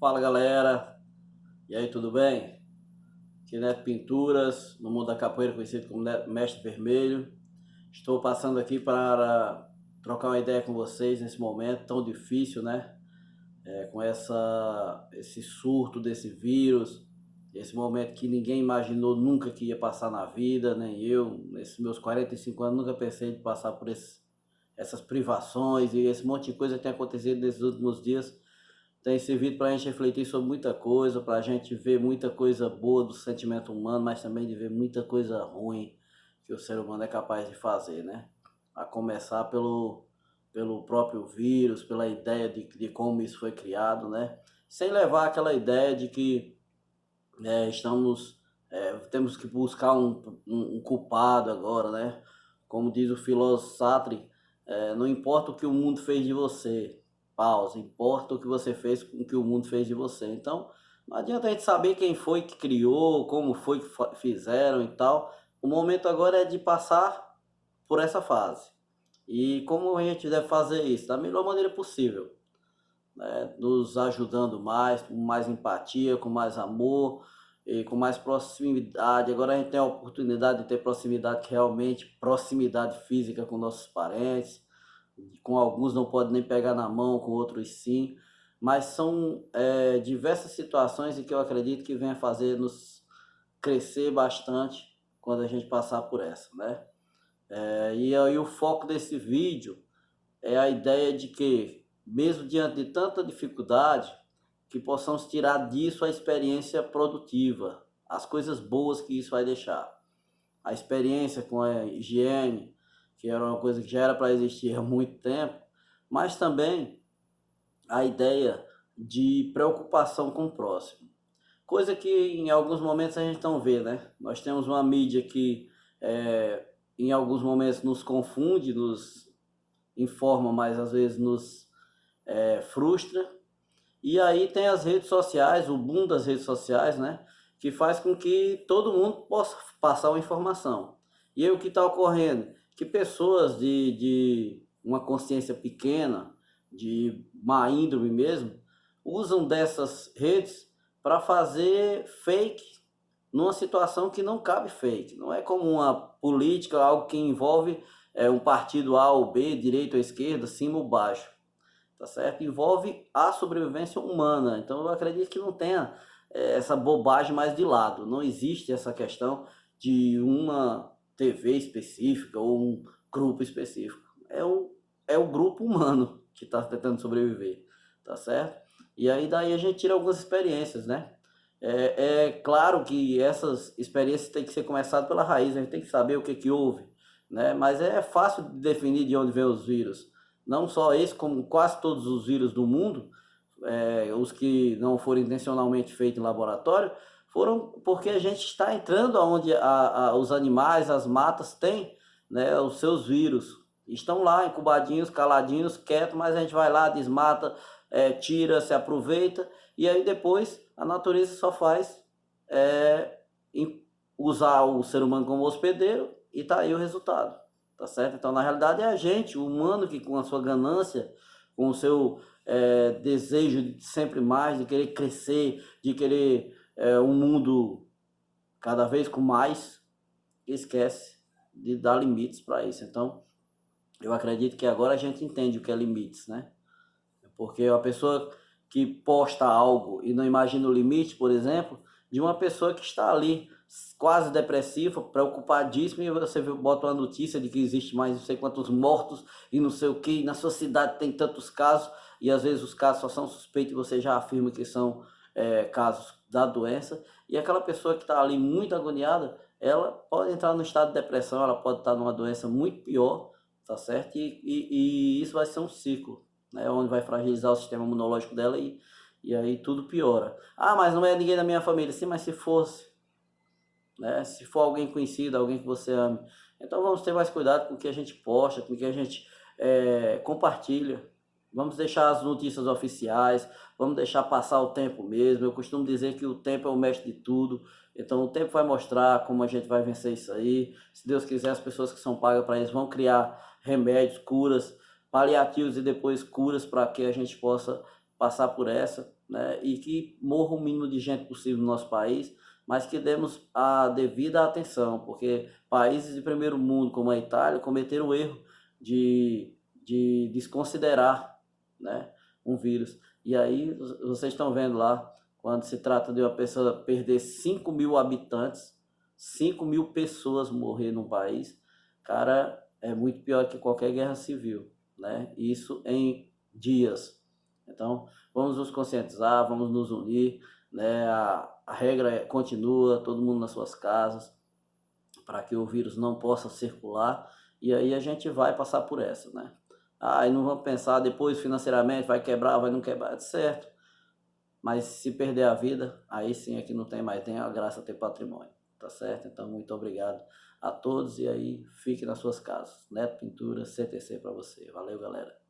Fala galera, e aí tudo bem? Aqui é Neto Pinturas, no mundo da capoeira conhecido como Mestre Vermelho. Estou passando aqui para trocar uma ideia com vocês nesse momento tão difícil, né? Com esse surto desse vírus, esse momento que ninguém imaginou nunca que ia passar na vida, nem eu, nesses meus 45 anos, nunca pensei de passar por essas privações e esse monte de coisa que tem acontecido nesses últimos dias. Tem servido para a gente refletir sobre muita coisa, para a gente ver muita coisa boa do sentimento humano, mas também de ver muita coisa ruim que o ser humano é capaz de fazer, né? A começar pelo próprio vírus, pela ideia de como isso foi criado, né? Sem levar aquela ideia de que temos que buscar um culpado agora, né? Como diz o filósofo Sartre, não importa o que o mundo fez de você, pausa, importa o que você fez com o que o mundo fez de você. Então, não adianta a gente saber quem foi que criou, como foi que fizeram e tal. O momento agora é de passar por essa fase. E como a gente deve fazer isso? Da melhor maneira possível, né? Nos ajudando mais, com mais empatia, com mais amor e com mais proximidade. Agora a gente tem a oportunidade de ter proximidade, realmente proximidade física com nossos parentes. Com alguns não pode nem pegar na mão, com outros sim. Mas são diversas situações em que eu acredito que venha fazer nos crescer bastante quando a gente passar por essa, né? E aí o foco desse vídeo é a ideia de que, mesmo diante de tanta dificuldade, que possamos tirar disso a experiência produtiva, as coisas boas que isso vai deixar. A experiência com a higiene, que era uma coisa que já era para existir há muito tempo, mas também a ideia de preocupação com o próximo. Coisa que em alguns momentos a gente não vê, né? Nós temos uma mídia que em alguns momentos nos confunde, nos informa, mas às vezes nos frustra. E aí tem as redes sociais, o boom das redes sociais, né? Que faz com que todo mundo possa passar uma informação. E aí o que está ocorrendo? Que pessoas de uma consciência pequena, de má índole mesmo, usam dessas redes para fazer fake numa situação que não cabe fake. Não é como uma política, algo que envolve um partido A ou B, direita ou esquerda, cima ou baixo. Tá certo? Envolve a sobrevivência humana. Então eu acredito que não tenha essa bobagem mais de lado. Não existe essa questão de uma TV específica ou um grupo específico. É o grupo humano que está tentando sobreviver, tá certo? E aí daí a gente tira algumas experiências, né? É claro que essas experiências têm que ser começadas pela raiz, a gente tem que saber o que houve, né? Mas é fácil de definir de onde vem os vírus. Não só esse, como quase todos os vírus do mundo, os que não foram intencionalmente feitos em laboratório, foram porque a gente está entrando onde os animais, as matas têm, né, os seus vírus. Estão lá incubadinhos, caladinhos, quietos, mas a gente vai lá, desmata, tira, se aproveita, e aí depois a natureza só faz usar o ser humano como hospedeiro e tá aí o resultado. Tá certo? Então, na realidade, é a gente, o humano, que com a sua ganância, com o seu desejo de sempre mais, de querer crescer, de querer um mundo cada vez com mais, esquece de dar limites para isso. Então, eu acredito que agora a gente entende o que é limites, né? Porque a pessoa que posta algo e não imagina o limite, por exemplo, de uma pessoa que está ali quase depressiva, preocupadíssima, e você bota uma notícia de que existe mais não sei quantos mortos e não sei o que, e na sua cidade tem tantos casos, e às vezes os casos só são suspeitos e você já afirma que são casos da doença, e aquela pessoa que está ali muito agoniada, ela pode entrar no estado de depressão, ela pode estar numa doença muito pior, tá certo? E isso vai ser um ciclo, né? Onde vai fragilizar o sistema imunológico dela e aí tudo piora. Ah, mas não é ninguém da minha família. Sim, mas se fosse, né? Se for alguém conhecido, alguém que você ame. Então vamos ter mais cuidado com o que a gente posta, com o que a gente compartilha. Vamos deixar as notícias oficiais, vamos deixar passar o tempo mesmo. Eu costumo dizer que o tempo é o mestre de tudo. Então o tempo vai mostrar como a gente vai vencer isso aí. Se Deus quiser, as pessoas que são pagas para isso vão criar remédios, curas, paliativos e depois curas para que a gente possa passar por essa, né? E que morra o mínimo de gente possível no nosso país, mas que demos a devida atenção, porque países de primeiro mundo, como a Itália, cometeram o erro de desconsiderar, né, um vírus. E aí vocês estão vendo lá, quando se trata de uma pessoa perder 5 mil habitantes, 5 mil pessoas morrer num país, cara, é muito pior que qualquer guerra civil, né? Isso em dias. Então, vamos nos conscientizar, vamos nos unir, né? A regra continua, todo mundo nas suas casas, para que o vírus não possa circular, e aí a gente vai passar por essa, né? Ah, e não vamos pensar depois financeiramente, vai quebrar, vai não quebrar, certo. Mas se perder a vida, aí sim é que não tem mais, tem a graça de ter patrimônio, tá certo? Então, muito obrigado a todos e aí fique nas suas casas. Neto Pintura, CTC para você. Valeu, galera.